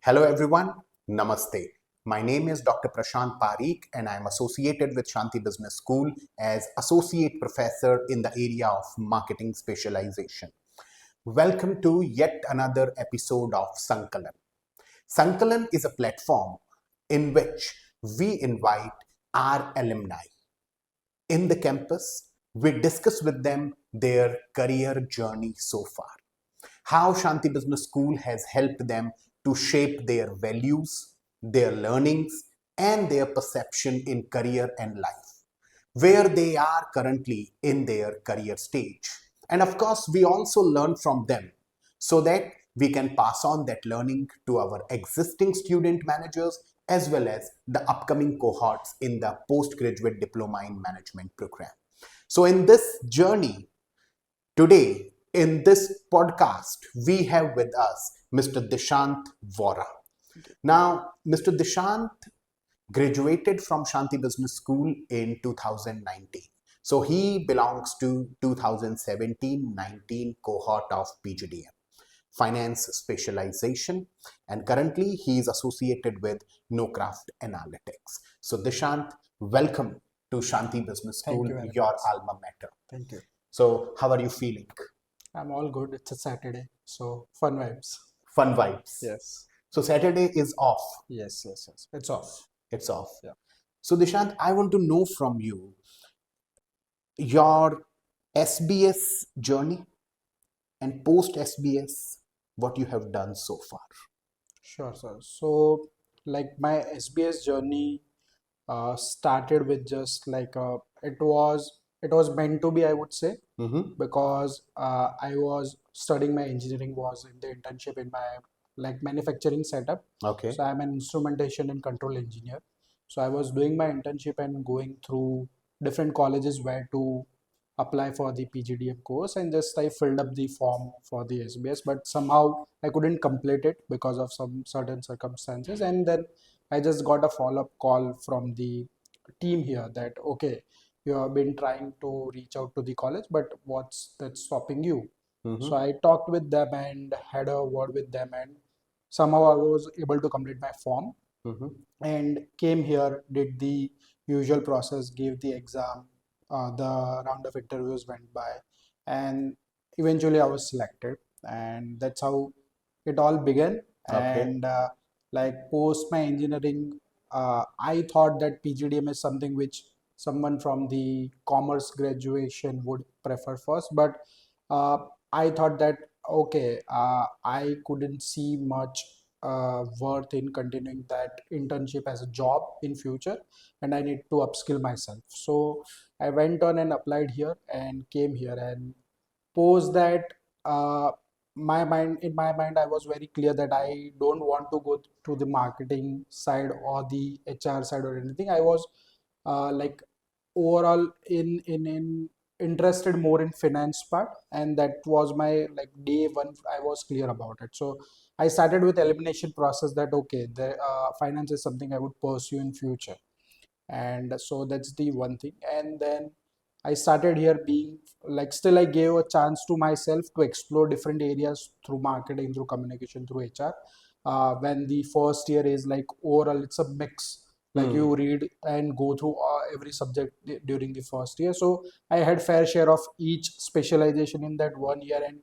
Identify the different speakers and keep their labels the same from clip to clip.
Speaker 1: Hello everyone, Namaste. My name is Dr. Prashant Parikh and I am associated with Shanti Business School as Associate Professor in the area of Marketing Specialization. Welcome to yet another episode of SANKALAN. SANKALAN is a platform in which we invite our alumni in the campus. We discuss with them their career journey so far, how Shanti Business School has helped them to shape their values, their learnings, and their perception in career and life, where they are currently in their career stage. And of course, we also learn from them so that we can pass on that learning to our existing student managers as well as the upcoming cohorts in the postgraduate diploma in management program. So in this journey, today, in this podcast, we have with us Mr. Dishant Vora. Now, Mr. Dishant graduated from Shanti Business School in 2019. So he belongs to 2017-19 cohort of PGDM, Finance Specialization, and currently he is associated with Knowcraft Analytics. So Dishant, welcome to Shanti Business School, your alma mater.
Speaker 2: Thank you.
Speaker 1: So how are you feeling?
Speaker 2: I'm all good. It's a Saturday, so fun vibes.
Speaker 1: Fun vibes.
Speaker 2: Yes.
Speaker 1: So Saturday is off.
Speaker 2: Yes. It's off.
Speaker 1: It's off.
Speaker 2: Yeah.
Speaker 1: So Dishant, I want to know from you your SBS journey and post SBS, what you have done so far.
Speaker 2: Sure, sir. So, like my SBS journey started with just like it was meant to be, I would say, because I was studying my engineering, was in the internship in my like manufacturing setup.
Speaker 1: Okay.
Speaker 2: So I'm an instrumentation and control engineer. So I was doing my internship and going through different colleges where to apply for the PGDM course, and just I filled up the form for the SBS, but somehow I couldn't complete it because of some certain circumstances. And then I just got a follow-up call from the team here that, okay, you have been trying to reach out to the college, but what's that stopping you? So I talked with them and had a word with them, and somehow I was able to complete my form and came here, did the usual process, gave the exam, the round of interviews went by, and eventually I was selected, and that's how it all began.
Speaker 1: Okay.
Speaker 2: And like post my engineering, I thought that PGDM is something which someone from the commerce graduation would prefer first, but I thought that okay, I couldn't see much worth in continuing that internship as a job in future, and I need to upskill myself. So I went on and applied here and came here, and post that in my mind I was very clear that I don't want to go to the marketing side or the HR side or anything. I was like overall in interested more in finance part, and that was my like day one. I was clear about it, so I started with elimination process that okay, the finance is something I would pursue in future, and so that's the one thing. And then I started here being like, still I gave a chance to myself to explore different areas through marketing, through communication, through HR. When the first year is like overall it's a mix, like you read and go through every subject during the first year. So I had fair share of each specialization in that one year, and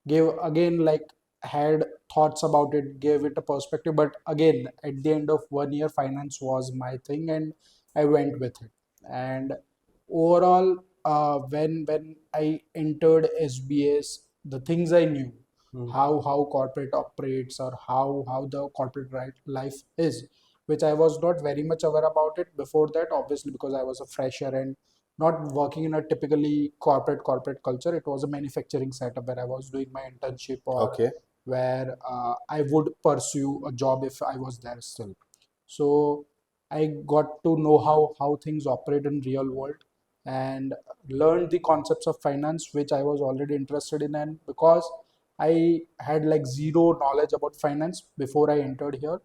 Speaker 2: gave again like had thoughts about it, gave it a perspective. But again, at the end of one year, finance was my thing, and I went with it. And overall, when I entered SBS, the things I knew, how corporate operates, or how the corporate life is, which I was not very much aware about it before that, obviously because I was a fresher and not working in a typically corporate culture. It was a manufacturing setup where I was doing my internship, or
Speaker 1: Okay.
Speaker 2: where I would pursue a job if I was there still. So I got to know how things operate in real world, and learned the concepts of finance, which I was already interested in. And because I had like zero knowledge about finance before I entered here,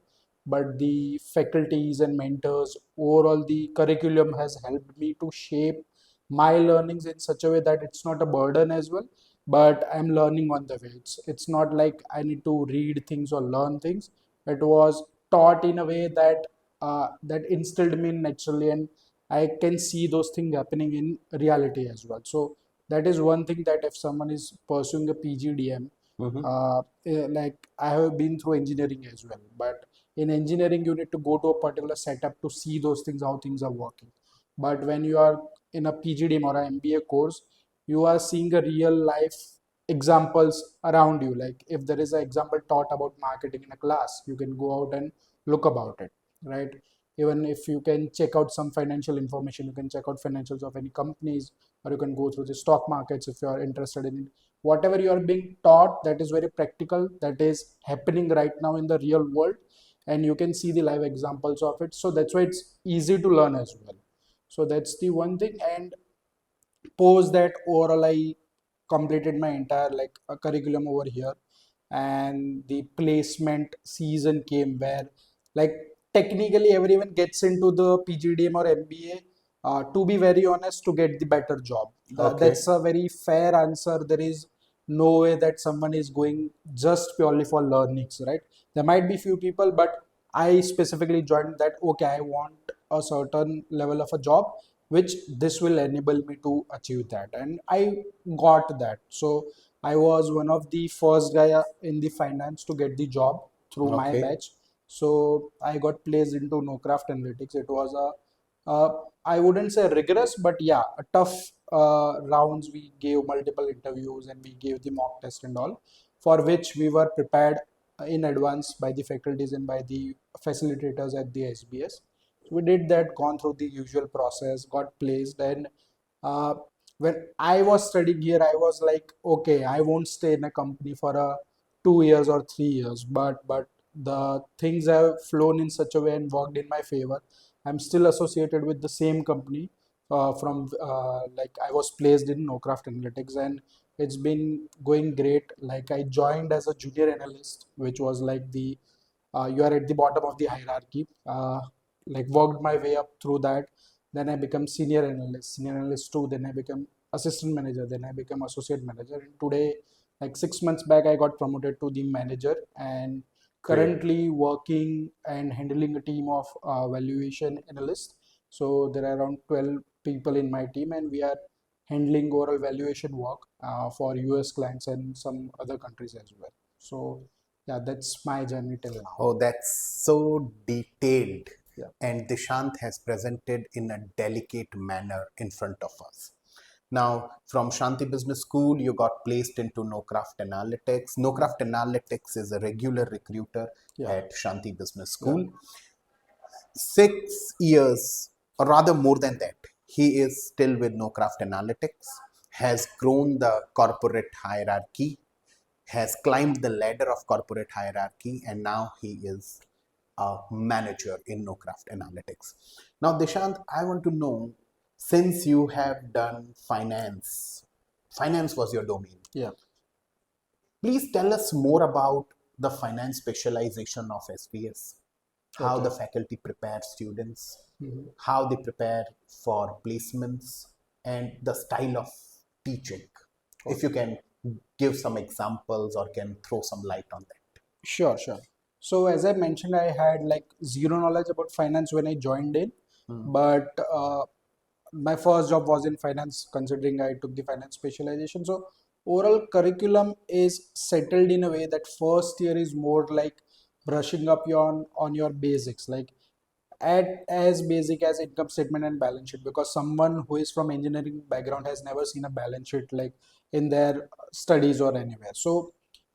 Speaker 2: but the faculties and mentors, overall the curriculum has helped me to shape my learnings in such a way that it's not a burden as well, but I'm learning on the way. It's not like I need to read things or learn things. It was taught in a way that that instilled me naturally, and I can see those things happening in reality as well. So that is one thing, that if someone is pursuing a PGDM,
Speaker 1: Mhm.
Speaker 2: like I have been through engineering as well, but in engineering you need to go to a particular setup to see those things, how things are working. But when you are in a PGDM or an MBA course, you are seeing a real life examples around you. Like if there is an example taught about marketing in a class, you can go out and look about it, right? Even if you can check out some financial information, you can check out financials of any companies, or you can go through the stock markets if you are interested in it. Whatever you are being taught, that is very practical, that is happening right now in the real world, and you can see the live examples of it. So that's why it's easy to learn as well. So that's the one thing. And post that, overall I completed my entire like a curriculum over here, and the placement season came where, like, technically everyone gets into the PGDM or MBA, to be very honest, to get the better job.
Speaker 1: Okay.
Speaker 2: That's a very fair answer. There is no way that someone is going just purely for learnings, right? There might be few people, but I specifically joined that, okay, I want a certain level of a job which this will enable me to achieve that, and I got that. So I was one of the first guy in the finance to get the job through my
Speaker 1: Okay.
Speaker 2: batch. So I got placed into Knowcraft Analytics. It was I wouldn't say rigorous, but yeah, a tough rounds. We gave multiple interviews and we gave the mock test and all, for which we were prepared in advance by the faculties and by the facilitators at the SBS. So we did that, gone through the usual process, got placed, and uh, when I was studying here, I was like, okay, I won't stay in a company for 2 years or 3 years, but the things have flown in such a way and worked in my favor. I'm still associated with the same company from like I was placed in Knowcraft Analytics, and it's been going great. Like I joined as a junior analyst, which was like the you are at the bottom of the hierarchy. Like worked my way up through that. Then I become senior analyst two. Then I become assistant manager. Then I become associate manager. And today, like 6 months back, I got promoted to the manager, and
Speaker 1: Great.
Speaker 2: currently working and handling a team of valuation analysts. So there are around 12 people in my team, and we are handling overall valuation work for US clients and some other countries as well. So yeah, that's my journey till now.
Speaker 1: Oh, that's so detailed.
Speaker 2: Yeah.
Speaker 1: And Dishant has presented in a delicate manner in front of us. Now, from Shanti Business School, you got placed into Knowcraft Analytics. Knowcraft Analytics is a regular recruiter
Speaker 2: Yeah.
Speaker 1: at Shanti Business
Speaker 2: Yeah.
Speaker 1: School. 6 years, or rather more than that, he is still with Knowcraft Analytics, has grown the corporate hierarchy, has climbed the ladder of corporate hierarchy, and now he is a manager in Knowcraft Analytics. Now, Dishant, I want to know, since you have done finance was your domain.
Speaker 2: Yeah.
Speaker 1: Please tell us more about the finance specialization of SBS, how
Speaker 2: Okay.
Speaker 1: the faculty prepare students,
Speaker 2: Mhm.
Speaker 1: how they prepare for placements, and the style of teaching. If you
Speaker 2: Okay.
Speaker 1: can give some examples or can throw some light on that.
Speaker 2: Sure, sure. So as I mentioned, I had like zero knowledge about finance when I joined in,
Speaker 1: Hmm.
Speaker 2: but my first job was in finance, considering I took the finance specialization. So overall curriculum is settled in a way that first year is more like brushing up on your basics, like at as basic as income statement and balance sheet, because someone who is from engineering background has never seen a balance sheet like in their studies or anywhere. So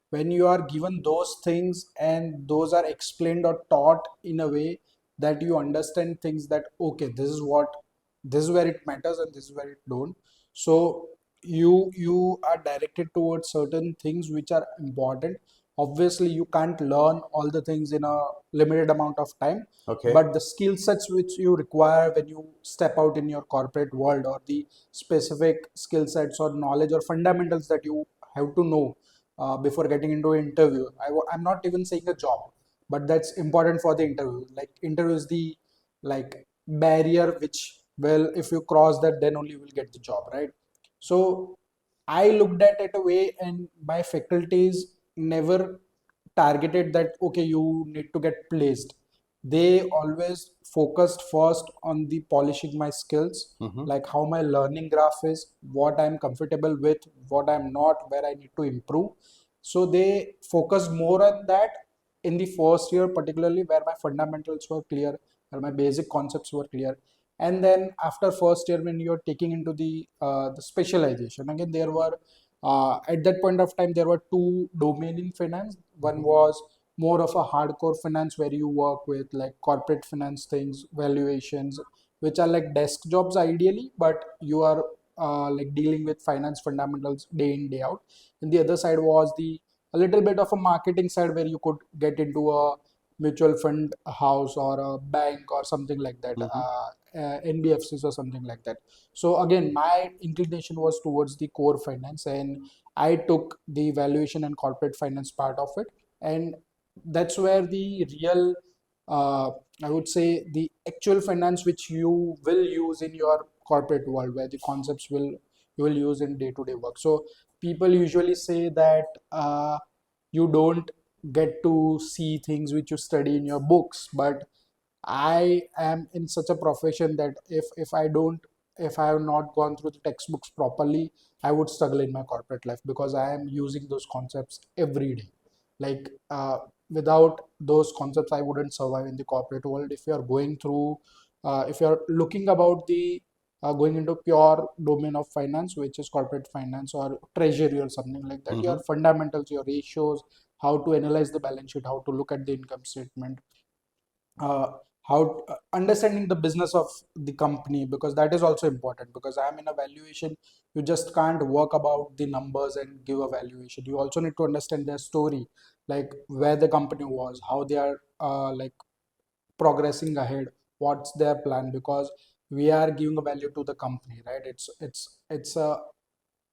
Speaker 2: when you are given those things and those are explained or taught in a way that you understand things, that okay, this is where it matters and this is where it don't. So you are directed towards certain things which are important. Obviously you can't learn all the things in a limited amount of time,
Speaker 1: Okay.
Speaker 2: but the skill sets which you require when you step out in your corporate world, or the specific skill sets or knowledge or fundamentals that you have to know before getting into an interview. I'm not even saying a job, but that's important for the interview. Like interview is the like barrier which, well, if you cross that, then only you will get the job, right? So I looked at it a way, and my faculties never targeted that okay, you need to get placed. They always focused first on the polishing my skills,
Speaker 1: Mm-hmm.
Speaker 2: like how my learning graph is, what I'm comfortable with, what I'm not, where I need to improve. So they focused more on that in the first year, particularly where my fundamentals were clear, where my basic concepts were clear. And then after first year, when you're taking into the specialization, again there were at that point of time there were two domain in finance. One was more of a hardcore finance where you work with like corporate finance things, valuations, which are like desk jobs ideally, but you are like dealing with finance fundamentals day in day out. And the other side was the a little bit of a marketing side where you could get into a mutual fund house or a bank or something like that,
Speaker 1: Mm-hmm.
Speaker 2: NBFCs or something like that. So again, my inclination was towards the core finance, and I took the valuation and corporate finance part of it, and that's where the real, uh, I would say, the actual finance which you will use in your corporate world, where the concepts will you will use in day-to-day work. So people usually say that you don't get to see things which you study in your books, but I am in such a profession that if I don't, if I have not gone through the textbooks properly, I would struggle in my corporate life because I am using those concepts every day. Like without those concepts, I wouldn't survive in the corporate world. If you are going through, if you are looking about the going into pure domain of finance, which is corporate finance or treasury or something like that, your
Speaker 1: Mm-hmm.
Speaker 2: fundamentals, your ratios, how to analyze the balance sheet, how to look at the income statement, uh, how understanding the business of the company, because that is also important. Because I'm in a valuation, you just can't work about the numbers and give a valuation. You also need to understand their story, like where the company was, how they are like progressing ahead, what's their plan, because we are giving a value to the company, right? It's a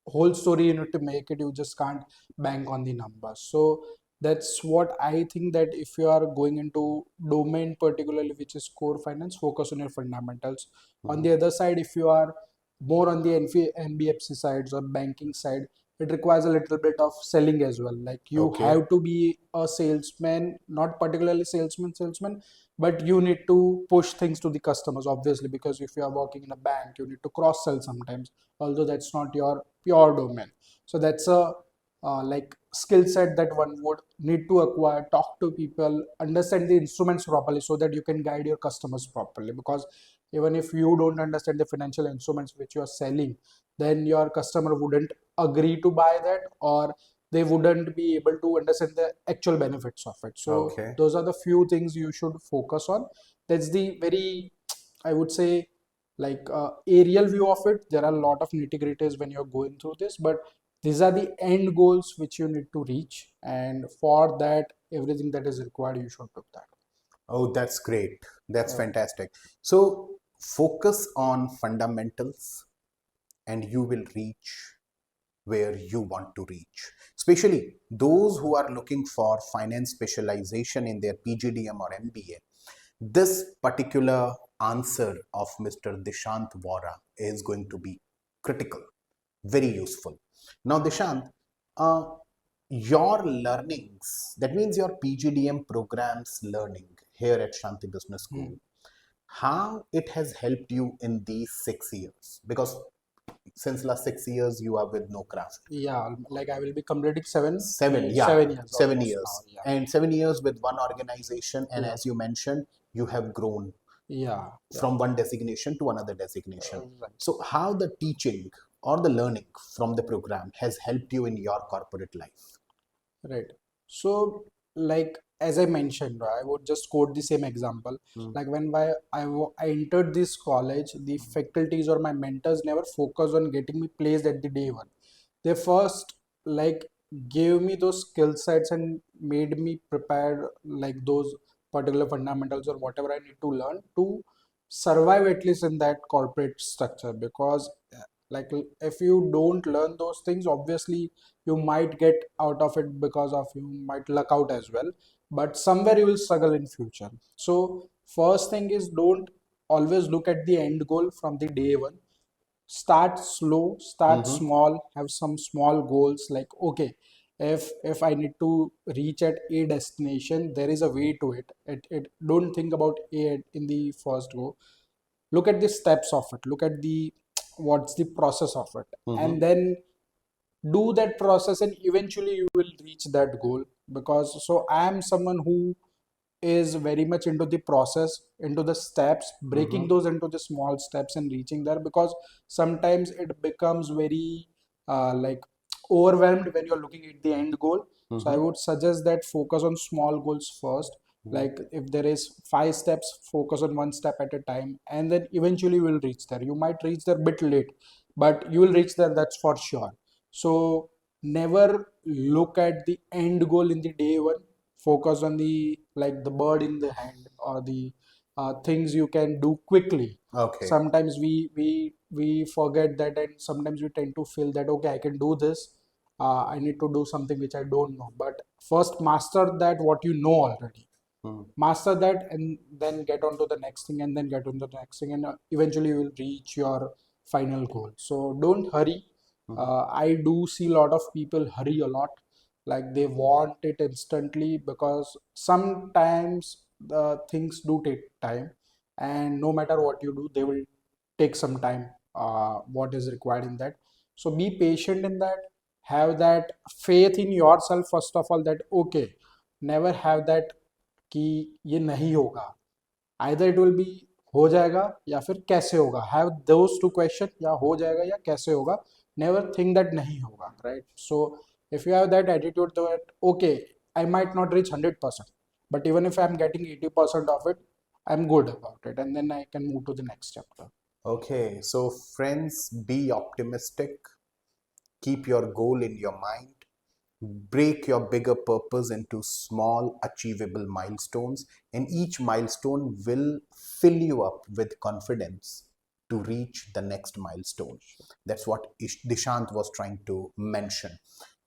Speaker 2: whole story you need to make it. You just can't bank on the numbers. So that's what I think, that if you are going into domain particularly which is core finance, focus on your fundamentals. On
Speaker 1: Mm-hmm.
Speaker 2: the other side, if you are more on the NBFC sides or banking side, it requires a little bit of selling as well. Like you
Speaker 1: Okay.
Speaker 2: have to be a salesman, not particularly salesman, but you need to push things to the customers, obviously, because if you are working in a bank, you need to cross sell sometimes, although that's not your pure domain. So that's a like skill set that one would need to acquire, talk to people, understand the instruments properly so that you can guide your customers properly. Because even if you don't understand the financial instruments which you are selling, then your customer wouldn't agree to buy that, or they wouldn't be able to understand the actual benefits of it. So
Speaker 1: Okay.
Speaker 2: those are the few things you should focus on. That's the very, I would say, like aerial view of it. There are a lot of nitty gritties when you're going through this, but these are the end goals which you need to reach, and for that, everything that is required, you should do that.
Speaker 1: Oh, that's great. That's
Speaker 2: Right.
Speaker 1: fantastic. So focus on fundamentals and you will reach where you want to reach. Especially those who are looking for finance specialization in their PGDM or MBA. This particular answer of Mr. Dishant Vora is going to be critical, very useful. Now, Dishant, uh, your learnings, that means your PGDM programs learning here at Shanti Business School,
Speaker 2: Hmm.
Speaker 1: how it has helped you in these 6 years? Because since last 6 years you are with Knowcraft.
Speaker 2: Yeah, like I will be completing
Speaker 1: Seven, yeah,
Speaker 2: 7 years
Speaker 1: 7 years.
Speaker 2: almost now. Yeah,
Speaker 1: And 7 years with one organization. And
Speaker 2: yeah,
Speaker 1: as you mentioned, you have grown
Speaker 2: yeah, yeah.
Speaker 1: from one designation to another designation.
Speaker 2: Right.
Speaker 1: So, how the teaching or the learning from the program has helped you in your corporate life?
Speaker 2: Right. So, like as I mentioned, I would just quote the same example.
Speaker 1: Mm.
Speaker 2: Like when I entered this college, the faculties or my mentors never focused on getting me placed at the day one. They first like gave me those skill sets and made me prepared, like those particular fundamentals or whatever I need to learn to survive at least in that corporate structure. Because like if you don't learn those things, obviously you might get out of it, because of you might luck out as well, but somewhere you will struggle in future. So first thing is, don't always look at the end goal from the day one. Start slow, start
Speaker 1: Mm-hmm.
Speaker 2: small, have some small goals, like okay, if I need to reach at a destination, there is a way to it. It don't think about in the first go. Look at the steps of it. Look at the what's the process of it, and then do that process, and eventually you will reach that goal. Because so I am someone who is very much into the process, into the steps, breaking those into the small steps and reaching there. Because sometimes it becomes very like overwhelmed when you're looking at the end goal. So I would suggest that focus on small goals first. Like if there is 5 steps, focus on one step at a time, and then eventually you will reach there. You might reach there a bit late, but you will reach there, that's for sure. So never look at the end goal in the day one. Focus on the like the bird in the hand, or the things you can do quickly.
Speaker 1: Okay.
Speaker 2: Sometimes we forget that, and sometimes we tend to feel that okay, I can do this. I need to do something which I don't know. But first master that what you know already. Master that, and then get on to the next thing, and then get on to the next thing, and eventually you will reach your final goal. So don't hurry. I do see a lot of people hurry a lot, like they want it instantly, because sometimes the things do take time, and no matter what you do, they will take some time, what is required in that. So be patient in that. Have that faith in yourself first of all, that okay, never have that कि ये नहीं होगा, either it will be हो जाएगा या फिर कैसे होगा. Have those two questions, या हो जाएगा या कैसे होगा. Never think that नहीं होगा, right? So if you have that attitude that okay, I might not reach 100%, but even if I'm getting 80% of it, I'm good about it, and then I can move to the next chapter.
Speaker 1: Okay, so friends, be optimistic, keep your goal in your mind, break your bigger purpose into small, achievable milestones, and each milestone will fill you up with confidence to reach the next milestone. That's what Dishant was trying to mention.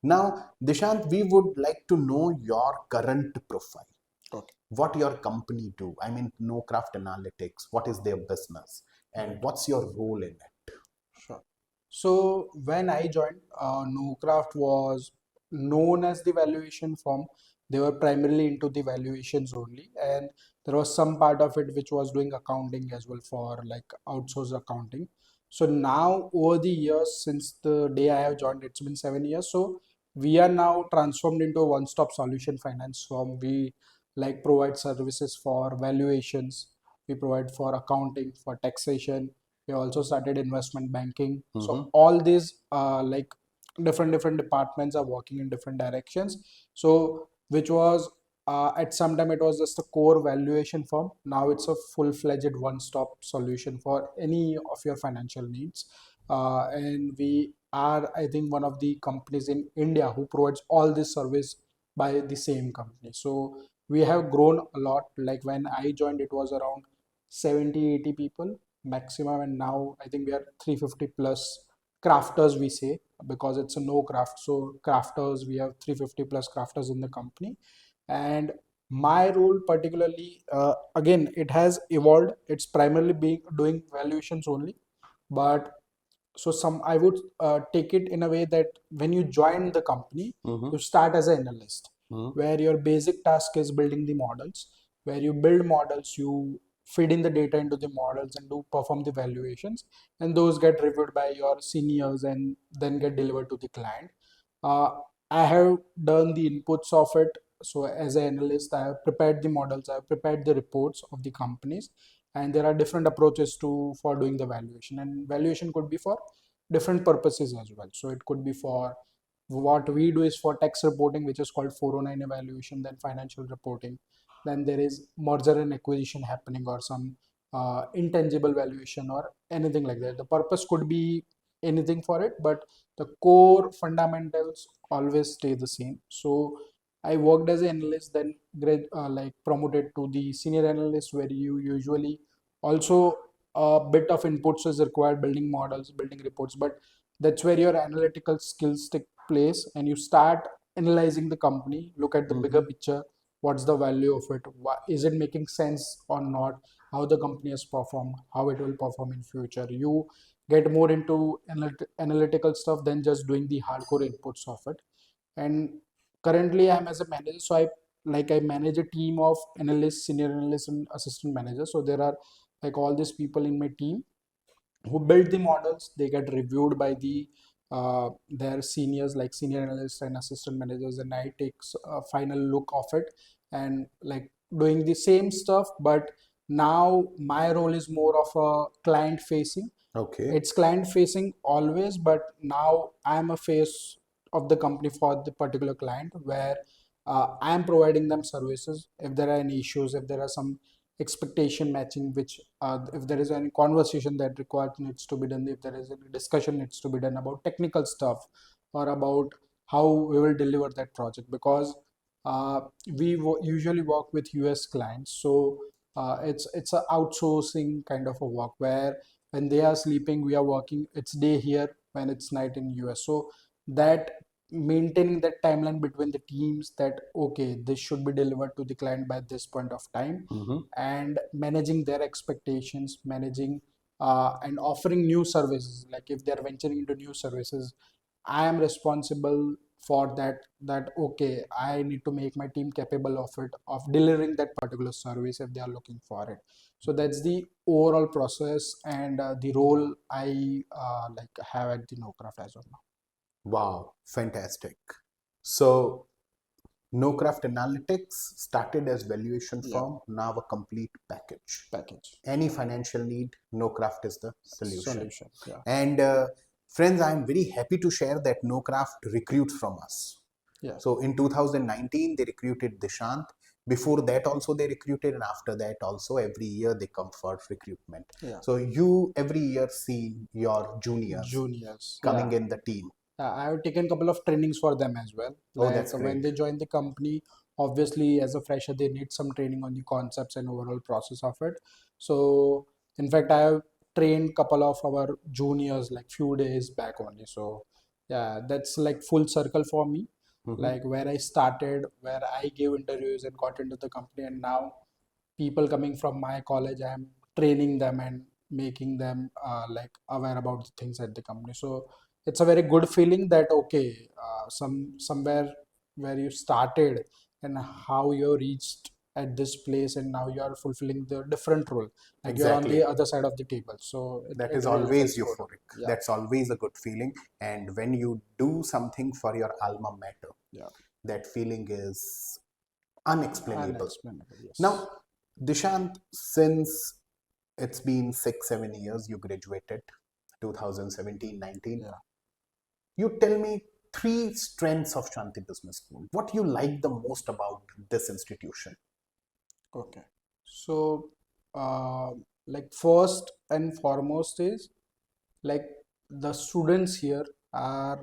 Speaker 1: Now, Dishant, we would like to know your current profile.
Speaker 2: Okay.
Speaker 1: What your company do? I mean, Knowcraft Analytics, what is their business, and what's your role in it?
Speaker 2: Sure. So when I joined, Knowcraft was known as the valuation firm. They were primarily into the valuations only, and there was some part of it which was doing accounting as well, for like outsourced accounting. So now over the years, since the day I have joined, it's been 7 years. So we are now transformed into a one-stop solution finance firm. We like provide services for valuations. We provide for accounting, for taxation. We also started investment banking. So all these like different departments are working in different directions. So which was at some time it was just a core valuation firm. Now it's a full-fledged one-stop solution for any of your financial needs. And we are, I think, one of the companies in India who provides all this service by the same company. So we have grown a lot. Like when I joined, it was around 70-80 people maximum, and now I think we are 350 plus crafters, we say, because it's a no craft. So crafters, we have 350 plus crafters in the company. And my role particularly, again, it has evolved. It's primarily being doing valuations only, but so some I would take it in a way that when you join the company, you start as an analyst, where your basic task is building the models. Where you build models, you feed in the data into the models and do perform the valuations, and those get reviewed by your seniors and then get delivered to the client. uh, I have done the inputs of it. So as an analyst, I have prepared the models, I have prepared the reports of the companies, and there are different approaches to for doing the valuation. And valuation could be for different purposes as well. So it could be for what we do is for tax reporting, which is called 409 evaluation, then financial reporting, then there is merger and acquisition happening, or some intangible valuation, or anything like that. The purpose could be anything for it, but the core fundamentals always stay the same. So I worked as an analyst, then like promoted to the senior analyst, where you usually also a bit of inputs is required, building models, building reports, but that's where your analytical skills take place, and you start analyzing the company, look at the bigger picture. What's the value of it? Is it making sense or not? How the company has performed, how it will perform in future. You get more into analytical stuff than just doing the hardcore inputs of it. And currently I'm as a manager, so I manage a team of analysts, senior analysts, and assistant managers. So there are like all these people in my team who build the models. They get reviewed by their seniors, like senior analysts and assistant managers, and I take a final look of it and like doing the same stuff. But now my role is more of a client facing.
Speaker 1: Okay.
Speaker 2: It's client facing always, but now I'm a face of the company for the particular client, where I am providing them services. If there are any issues, if there are some expectation matching, which if there is any conversation that required needs to be done, if there is any discussion needs to be done about technical stuff or about how we will deliver that project, because uh, usually work with US clients. So it's a outsourcing kind of a work, where when they are sleeping we are working. It's day here when it's night in US. So that maintaining that timeline between the teams, that okay, this should be delivered to the client by this point of time,
Speaker 1: Mhm.
Speaker 2: and managing their expectations, managing and offering new services. Like if they're venturing into new services, I am responsible for that okay, I need to make my team capable of it, of delivering that particular service if they are looking for it. So that's the overall process and the role I like have at the Knowcraft as of now.
Speaker 1: Wow, fantastic. So, Knowcraft Analytics started as valuation
Speaker 2: Yeah,
Speaker 1: firm, now a complete package.
Speaker 2: package
Speaker 1: Any financial need, Knowcraft is the solution.
Speaker 2: solution. Yeah,
Speaker 1: And friends, I'm very happy to share that Knowcraft recruits from us.
Speaker 2: yeah,
Speaker 1: So in 2019, they recruited Dishant. Before that, also they recruited, and after that, also every year they come for recruitment.
Speaker 2: yeah.
Speaker 1: So you every year see your juniors
Speaker 2: Juniors.
Speaker 1: coming
Speaker 2: Yeah.
Speaker 1: in the team.
Speaker 2: I have taken a couple of trainings for them as well.
Speaker 1: Oh,
Speaker 2: Like
Speaker 1: that's
Speaker 2: when
Speaker 1: great.
Speaker 2: they join the company, obviously as a fresher, they need some training on the concepts and overall process of it. So in fact, I have trained couple of our juniors like few days back only. So yeah, that's like full circle for me.
Speaker 1: Mhm.
Speaker 2: Like where I started, where I gave interviews and got into the company, and now people coming from my college, I'm training them and making them like aware about the things at the company. So it's a very good feeling that okay, somewhere where you started and how you reached at this place, and now you are fulfilling the different role, like you're on the
Speaker 1: Exactly.
Speaker 2: other side of the table. So
Speaker 1: That
Speaker 2: it
Speaker 1: is
Speaker 2: really
Speaker 1: always
Speaker 2: feels good.
Speaker 1: euphoric.
Speaker 2: Yeah,
Speaker 1: That's always a good feeling. And when you do something for your alma mater,
Speaker 2: yeah,
Speaker 1: that feeling is unexplainable.
Speaker 2: unexplainable. Yes.
Speaker 1: Now, Dishant, since it's been 6, 7 years, you graduated 2017-19.
Speaker 2: Yeah.
Speaker 1: You tell me three strengths of Shanti Business School. What you like the most about this institution?
Speaker 2: Okay. So, like first and foremost is like the students here are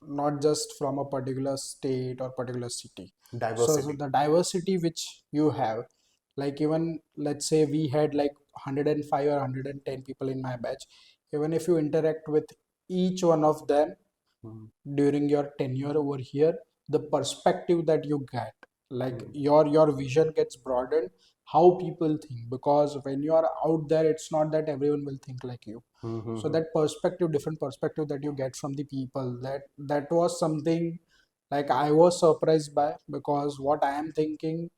Speaker 2: not just from a particular state or particular city. So
Speaker 1: Diversity.
Speaker 2: the diversity which you have, like even let's say we had like 105 or 110 people in my batch, even if you interact with each one of them
Speaker 1: Mhm.
Speaker 2: during your tenure over here, the perspective that you get, like
Speaker 1: Mhm.
Speaker 2: your vision gets broadened, how people think, because when you are out there, it's not that everyone will think like you. So
Speaker 1: Mhm.
Speaker 2: that perspective, different perspective that you get from the people, that was something like I was surprised by, because what I am thinking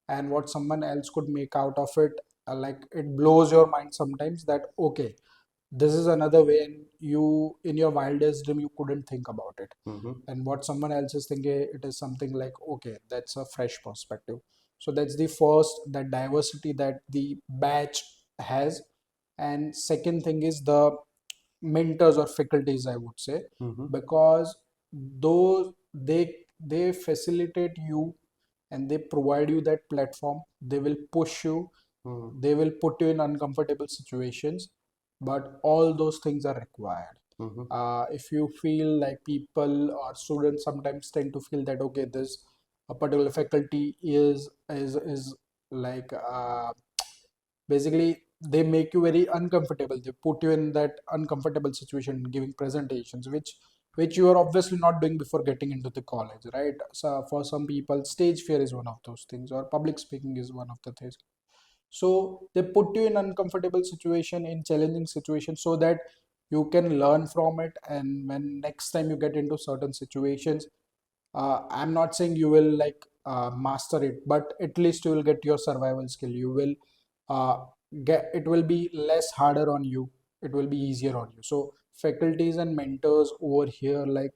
Speaker 2: and what someone else could make out of it, like it blows your mind sometimes, that okay, this is another way, and you in your wildest dream you couldn't think about it,
Speaker 1: Mhm.
Speaker 2: and what someone else is thinking, it is something like okay, that's a fresh perspective. So that's the first, that diversity that the batch has. And second thing is the mentors or faculties, I would say,
Speaker 1: Mhm.
Speaker 2: because those they facilitate you, and they provide you that platform. They will push you,
Speaker 1: Mhm.
Speaker 2: they will put you in uncomfortable situations, but all those things are required.
Speaker 1: Mhm.
Speaker 2: If you feel like people or students sometimes tend to feel that okay, this a particular faculty is like basically they make you very uncomfortable, they put you in that uncomfortable situation giving presentations, which you are obviously not doing before getting into the college, right? So for some people stage fear is one of those things, or public speaking is one of the things. So they put you in uncomfortable situation, in challenging situation, so that you can learn from it, and when next time you get into certain situations, I'm not saying you will like master it, but at least you will get your survival skill. You will uh, get, it will be less harder on you. It will be easier on you. So faculties and mentors over here, like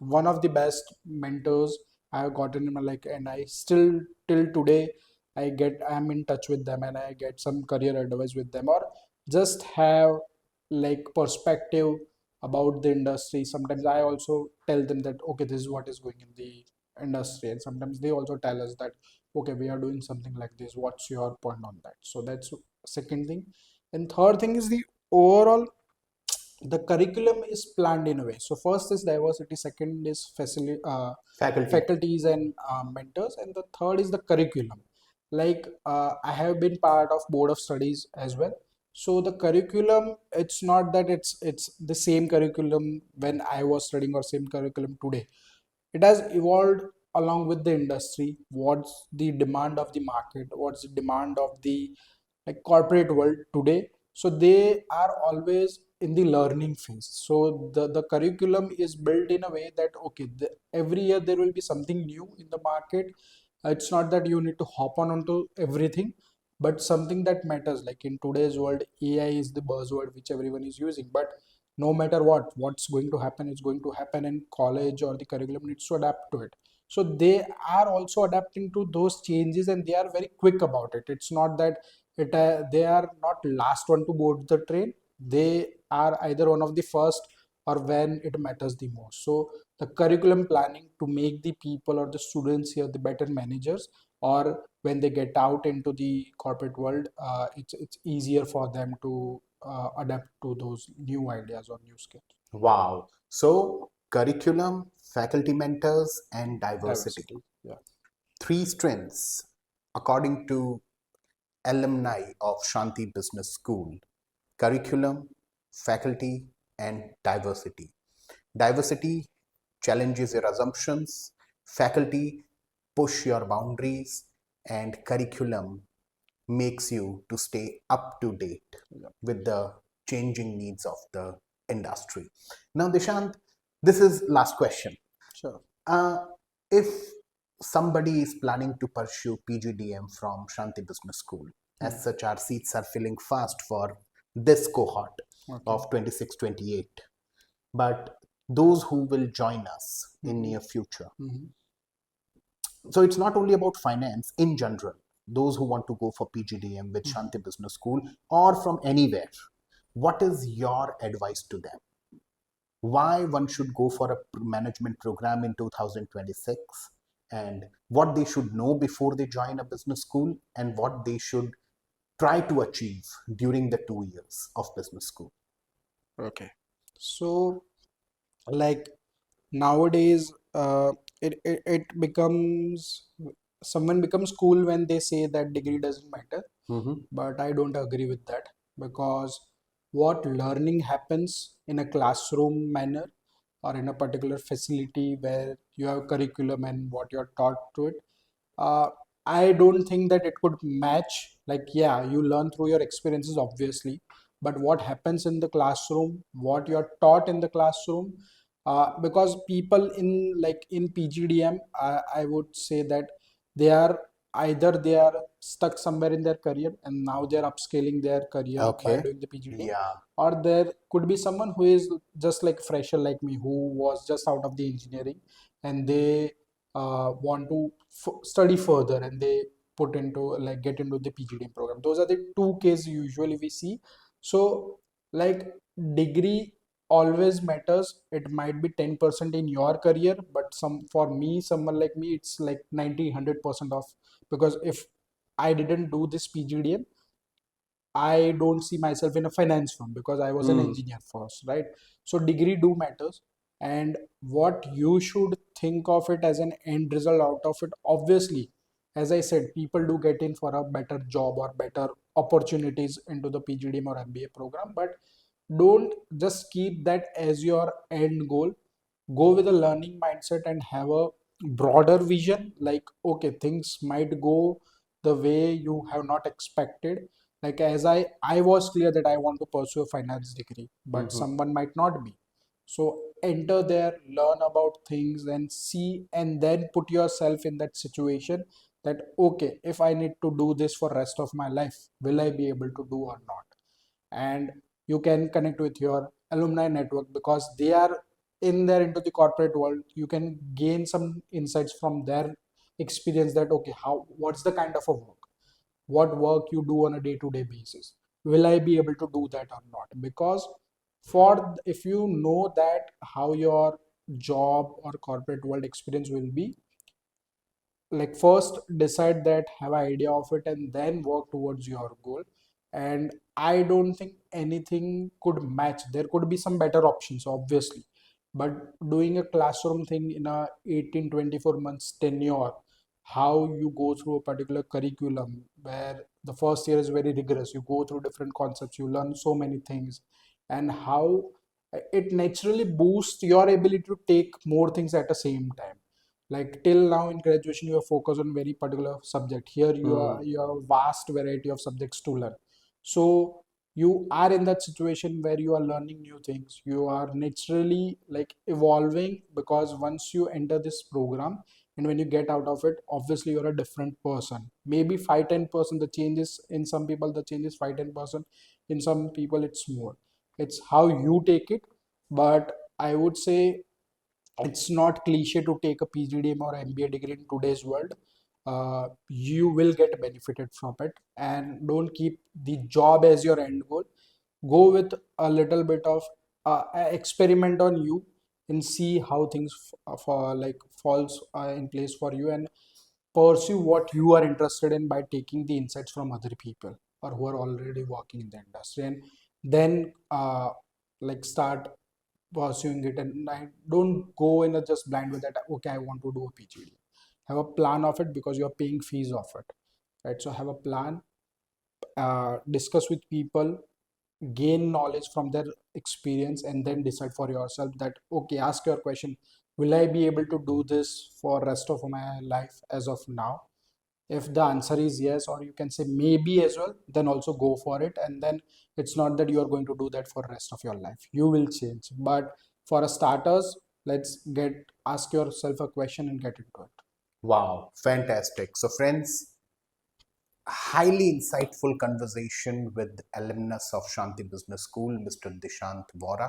Speaker 2: one of the best mentors I have gotten in my like, and I still till today I'm in touch with them and I get some career advice with them, or just have like perspective about the industry. Sometimes I also tell them that okay, this is what is going in the industry, and sometimes they also tell us that okay, we are doing something like this. What's your point on that? So that's second thing. And third thing is the overall the curriculum is planned in a way. So first is diversity, second is
Speaker 1: Faculty.
Speaker 2: faculties and mentors, and the third is the curriculum. Like I have been part of board of studies as well. So the curriculum, it's not that it's the same curriculum when I was studying or same curriculum today. It has evolved along with the industry. What's the demand of the market? What's the demand of the like corporate world today? So they are always in the learning phase. So the curriculum is built in a way that okay, every year there will be something new in the market. It's not that you need to hop on onto everything, but something that matters. Like in today's world, AI is the buzzword which everyone is using. But no matter what's going to happen is going to happen, in college or the curriculum needs to adapt to it. So they are also adapting to those changes and they are very quick about it. It's not that they are not last one to board the train. They are either one of the first or when it matters the most. So the curriculum planning to make the people or the students here the better managers, or when they get out into the corporate world, it's easier for them to adapt to those new ideas or new skills.
Speaker 1: Wow. So, curriculum, faculty mentors, and diversity.
Speaker 2: Diversity, yeah.
Speaker 1: Three strengths, according to alumni of Shanti Business School: curriculum, faculty, and diversity. Diversity challenges your assumptions, faculty push your boundaries, and curriculum makes you to stay up to date
Speaker 2: Yeah.
Speaker 1: with the changing needs of the industry. Now, Dishant, this is last question.
Speaker 2: Sure.
Speaker 1: Uh, if somebody is planning to pursue PGDM from Shanti Business School,
Speaker 2: Hmm.
Speaker 1: as such, our seats are filling fast for this cohort
Speaker 2: Okay.
Speaker 1: of 26-28. But those who will join us in
Speaker 2: Hmm.
Speaker 1: near future,
Speaker 2: Hmm.
Speaker 1: so it's not only about finance in general. Those who want to go for PGDM with
Speaker 2: Hmm.
Speaker 1: Shanti Business School or from anywhere, what is your advice to them? Why one should go for a management program in 2026, and what they should know before they join a business school, and what they should try to achieve during the 2 years of business school.
Speaker 2: Okay. So, like nowadays, it becomes someone becomes cool when they say that degree doesn't matter,
Speaker 1: Mm-hmm.
Speaker 2: but I don't agree with that, because what learning happens in a classroom manner or in a particular facility where you have curriculum and what you're taught to it, uh, I don't think that it could match. Like, yeah, you learn through your experiences, obviously, but what happens in the classroom, what you're taught in the classroom, because people in like in PGDM, I would say that they are either they are stuck somewhere in their career and now they're upscaling their career by
Speaker 1: Okay.
Speaker 2: doing the PGDM,
Speaker 1: Yeah.
Speaker 2: or there could be someone who is just like fresher like me, who was just out of the engineering and they want to study further and they put into like get into the PGDM program. Those are the two cases usually we see. So like degree always matters. It might be 10% in your career, but some for me, someone like me, it's like 90-100% of, because if I didn't do this PGDM, I don't see myself in a finance firm because I was an
Speaker 1: Mm.
Speaker 2: engineer first, right? So degree do matters, and what you should think of it as an end result out of it. Obviously, as I said, people do get in for a better job or better opportunities into the PGDM or MBA program, but don't just keep that as your end goal. Go with a learning mindset and have a broader vision. Like, okay, things might go the way you have not expected. Like as I was clear that I want to pursue a finance degree, but
Speaker 1: Mm-hmm.
Speaker 2: someone might not be. So enter there, learn about things and see, and then put yourself in that situation that okay, if I need to do this for rest of my life, will I be able to do or not? And you can connect with your alumni network because they are in there into the corporate world. You can gain some insights from their experience that okay, how, what's the kind of a work, what work you do on a day-to-day basis, will I be able to do that or not? Because for if you know that how your job or corporate world experience will be, like first decide that, have an idea of it, and then work towards your goal. And I don't think anything could match. There could be some better options obviously, but doing a classroom thing in a 18-24 months tenure, how you go through a particular curriculum where the first year is very rigorous, you go through different concepts, you learn so many things, and how it naturally boosts your ability to take more things at the same time. Like till now in graduation you are focused on very particular subject, here you have a vast variety of subjects to learn. So you are in that situation where you are learning new things, you are naturally like evolving, because once you enter this program and when you get out of it, obviously you're a different person. Maybe 5-10% the changes, in some people the change is 5-10%, in some people it's more. It's how you take it. But I would say it's not cliche to take a PGDM or MBA degree in today's world. You will get benefited from it, and don't keep the job as your end goal. Go with a little bit of experiment on you and see how things for like falls in place for you, and pursue what you are interested in by taking the insights from other people or who are already working in the industry, and then like start pursuing it. And I don't go in a just blind with that, okay, I want to do a PhD. Have a plan of it because you're paying fees of it, right? So have a plan, discuss with people, gain knowledge from their experience, and then decide for yourself that okay, ask your question, will I be able to do this for rest of my life as of now? If the answer is yes, or you can say maybe as well, then also go for it. And then it's not that you are going to do that for rest of your life, you will change. But for a starters, let's get ask yourself a question and get into it.
Speaker 1: Wow, fantastic. So, friends, highly insightful conversation with alumnus of Shanti Business School, Mr. Dishant Vora.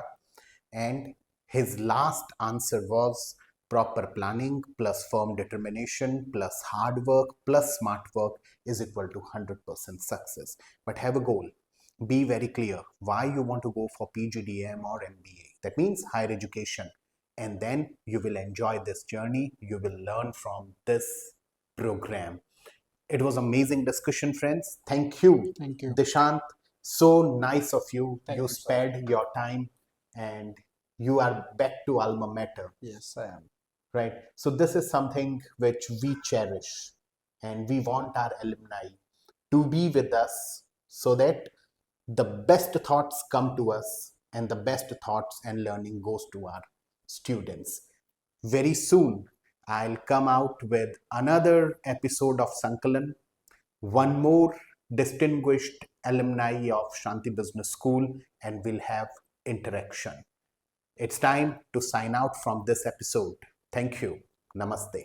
Speaker 1: And his last answer was proper planning plus firm determination plus hard work plus smart work is equal to 100% success. But have a goal. Be very clear why you want to go for PGDM or MBA. That means higher education. And then you will enjoy this journey. You will learn from this program. It was amazing discussion, friends. Thank you,
Speaker 2: Thank you.
Speaker 1: Dishant. So nice of you.
Speaker 2: Thank
Speaker 1: You
Speaker 2: you, sir.
Speaker 1: spared your time and you are back to alma mater,
Speaker 2: Yes, I am.
Speaker 1: right? So this is something which we cherish and we want our alumni to be with us so that the best thoughts come to us and the best thoughts and learning goes to our students. Very soon, I'll come out with another episode of Sankalan, one more distinguished alumni of Shanti Business School, and we'll have interaction. It's time to sign out from this episode. Thank you. Namaste.